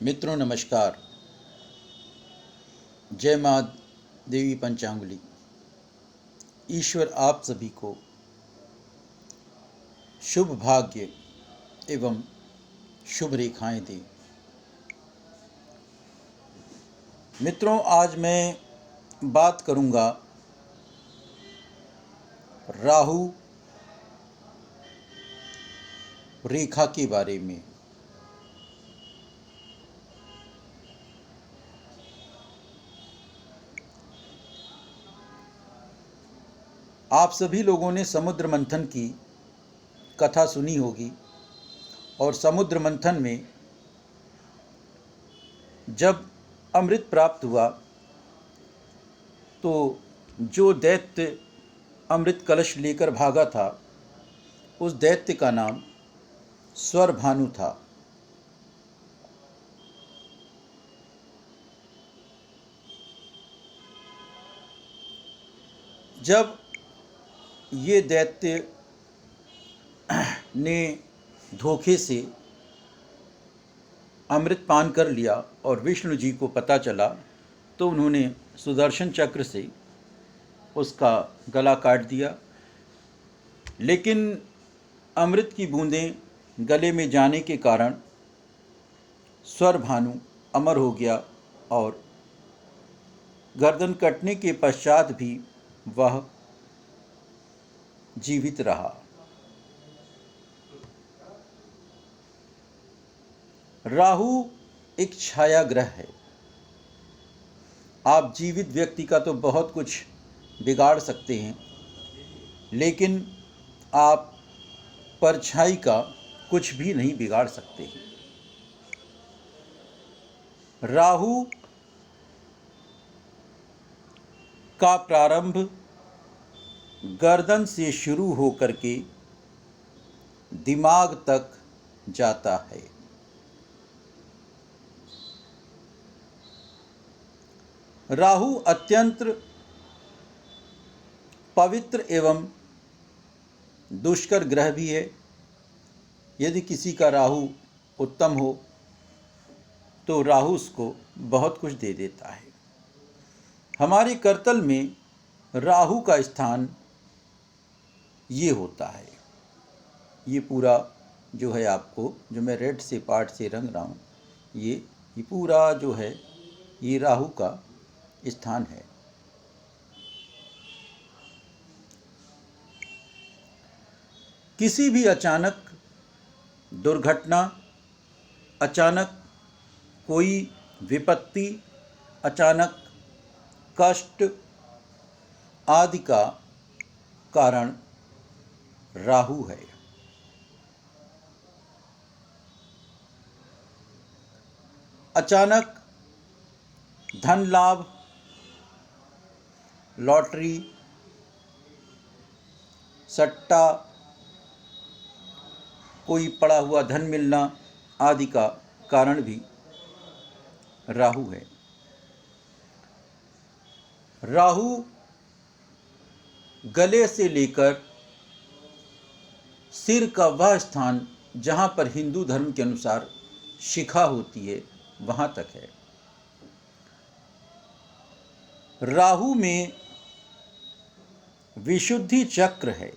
मित्रों नमस्कार। जय माँ देवी पंचांगुली। ईश्वर आप सभी को शुभ भाग्य एवं शुभ रेखाएं दे। मित्रों, आज मैं बात करूंगा राहु रेखा के बारे में। आप सभी लोगों ने समुद्र मंथन की कथा सुनी होगी और समुद्र मंथन में जब अमृत प्राप्त हुआ तो जो दैत्य अमृत कलश लेकर भागा था उस दैत्य का नाम स्वरभानु था। जब ये दैत्य ने धोखे से अमृत पान कर लिया और विष्णु जी को पता चला तो उन्होंने सुदर्शन चक्र से उसका गला काट दिया। लेकिन अमृत की बूंदें गले में जाने के कारण स्वरभानु अमर हो गया और गर्दन कटने के पश्चात भी वह जीवित रहा। राहु एक छाया ग्रह है। आप जीवित व्यक्ति का तो बहुत कुछ बिगाड़ सकते हैं, लेकिन आप परछाई का कुछ भी नहीं बिगाड़ सकते हैं। राहु का प्रारंभ गर्दन से शुरू होकर के दिमाग तक जाता है। राहु अत्यंत पवित्र एवं दुष्कर ग्रह भी है। यदि किसी का राहु उत्तम हो तो राहु उसको बहुत कुछ दे देता है। हमारे करतल में राहु का स्थान ये होता है। ये पूरा जो है, आपको जो मैं रेड से पार्ट से रंग रहा हूँ, ये पूरा जो है ये राहु का स्थान है। किसी भी अचानक दुर्घटना, अचानक कोई विपत्ति, अचानक कष्ट आदि का कारण राहु है। अचानक धन लाभ, लॉटरी, सट्टा, कोई पड़ा हुआ धन मिलना आदि का कारण भी राहु है। राहु गले से लेकर सिर का वह स्थान जहाँ पर हिंदू धर्म के अनुसार शिखा होती है वहाँ तक है। राहु में विशुद्धि चक्र है।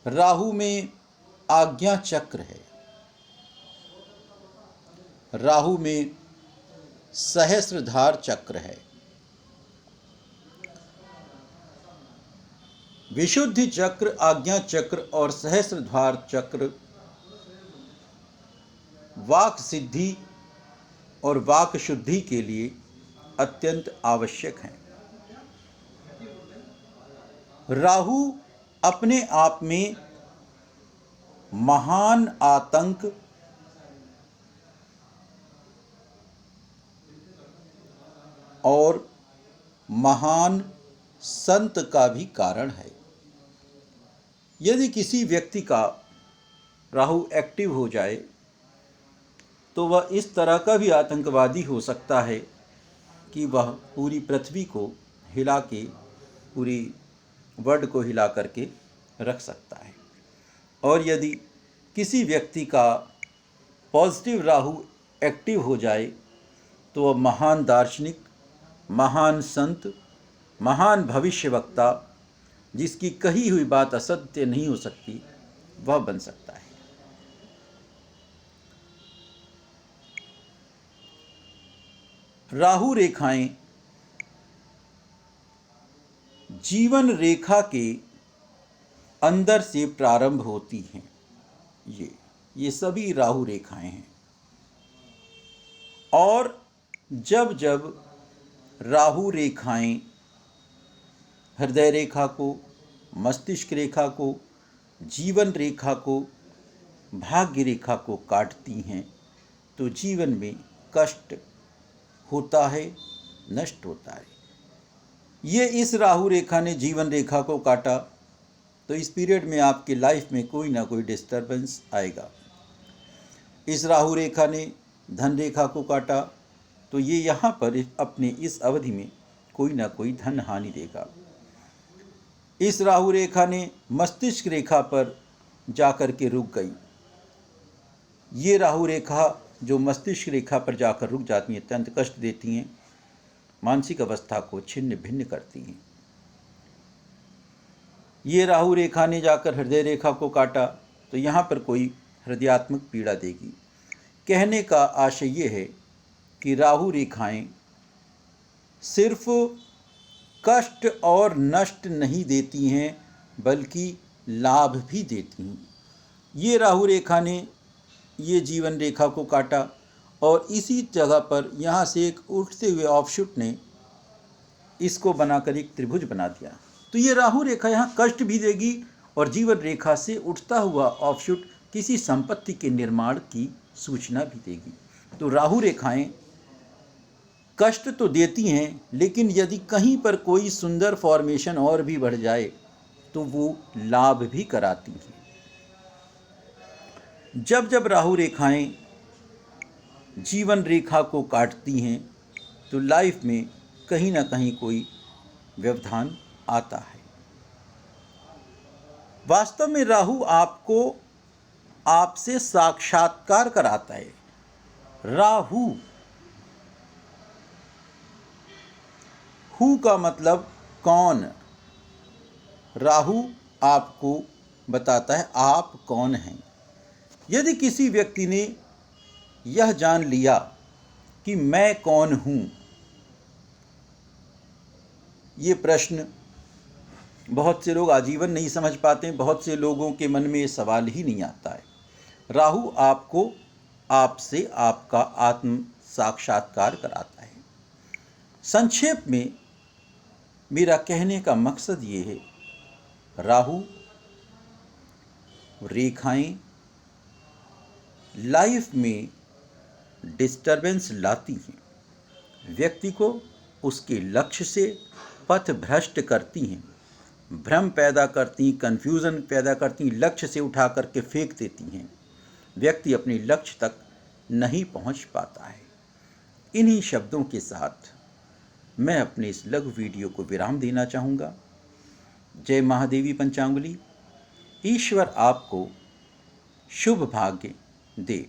राहु में आज्ञा चक्र है। राहु में सहस्त्रधार चक्र है। विशुद्धि चक्र, आज्ञा चक्र और सहस्त्रधार चक्र वाक सिद्धि और वाक शुद्धि के लिए अत्यंत आवश्यक हैं। राहु अपने आप में महान आतंक और महान संत का भी कारण है। यदि किसी व्यक्ति का राहु एक्टिव हो जाए तो वह इस तरह का भी आतंकवादी हो सकता है कि वह पूरी पृथ्वी को हिला के, पूरी वर्ल्ड को हिला करके रख सकता है। और यदि किसी व्यक्ति का पॉजिटिव राहु एक्टिव हो जाए तो वह महान दार्शनिक, महान संत, महान भविष्यवक्ता, जिसकी कही हुई बात असत्य नहीं हो सकती, वह बन सकता है। राहु रेखाएं जीवन रेखा के अंदर से प्रारंभ होती हैं। ये सभी राहु रेखाएं हैं। और जब जब राहु रेखाएं हृदय रेखा को, मस्तिष्क रेखा को, जीवन रेखा को, भाग्य रेखा को काटती हैं तो जीवन में कष्ट होता है, नष्ट होता है। ये इस राहु रेखा ने जीवन रेखा को काटा तो इस पीरियड में आपके लाइफ में कोई ना कोई डिस्टर्बेंस आएगा। इस राहु रेखा ने धन रेखा को काटा तो ये यहाँ पर अपने इस अवधि में कोई ना कोई धन हानि देगा। इस राहु रेखा ने मस्तिष्क रेखा पर जाकर के रुक गई। ये राहु रेखा जो मस्तिष्क रेखा पर जाकर रुक जाती हैं अत्यंत कष्ट देती हैं, मानसिक अवस्था को छिन्न भिन्न करती हैं। ये राहु रेखा ने जाकर हृदय रेखा को काटा तो यहाँ पर कोई हृदयात्मक पीड़ा देगी। कहने का आशय ये है कि राहु रेखाएं सिर्फ कष्ट और नष्ट नहीं देती हैं बल्कि लाभ भी देती हैं। ये राहु रेखा ने ये जीवन रेखा को काटा और इसी जगह पर यहाँ से एक उठते हुए ऑफशूट ने इसको बनाकर एक त्रिभुज बना दिया। तो ये राहु रेखा यहाँ कष्ट भी देगी और जीवन रेखा से उठता हुआ ऑफशूट किसी संपत्ति के निर्माण की सूचना भी देगी। तो राहु रेखाएं कष्ट तो देती हैं, लेकिन यदि कहीं पर कोई सुंदर फॉर्मेशन और भी बढ़ जाए तो वो लाभ भी कराती हैं। जब जब राहु रेखाएं जीवन रेखा को काटती हैं तो लाइफ में कहीं ना कहीं कोई व्यवधान आता है। वास्तव में राहु आपको आपसे साक्षात्कार कराता है। राहु हु का मतलब कौन। राहु आपको बताता है आप कौन हैं। यदि किसी व्यक्ति ने यह जान लिया कि मैं कौन हूँ, ये प्रश्न बहुत से लोग आजीवन नहीं समझ पाते हैं। बहुत से लोगों के मन में ये सवाल ही नहीं आता है। राहु आपको आपसे आपका आत्म साक्षात्कार कराता है। संक्षेप में मेरा कहने का मकसद ये है, राहु रेखाएं लाइफ में डिस्टर्बेंस लाती हैं, व्यक्ति को उसके लक्ष्य से पथ भ्रष्ट करती हैं, भ्रम पैदा करती, कन्फ्यूज़न पैदा करती, लक्ष्य से उठा करके फेंक देती हैं। व्यक्ति अपने लक्ष्य तक नहीं पहुंच पाता है। इन्हीं शब्दों के साथ मैं अपने इस लघु वीडियो को विराम देना चाहूँगा। जय महादेवी पंचांगुली। ईश्वर आपको शुभ भाग्य दे।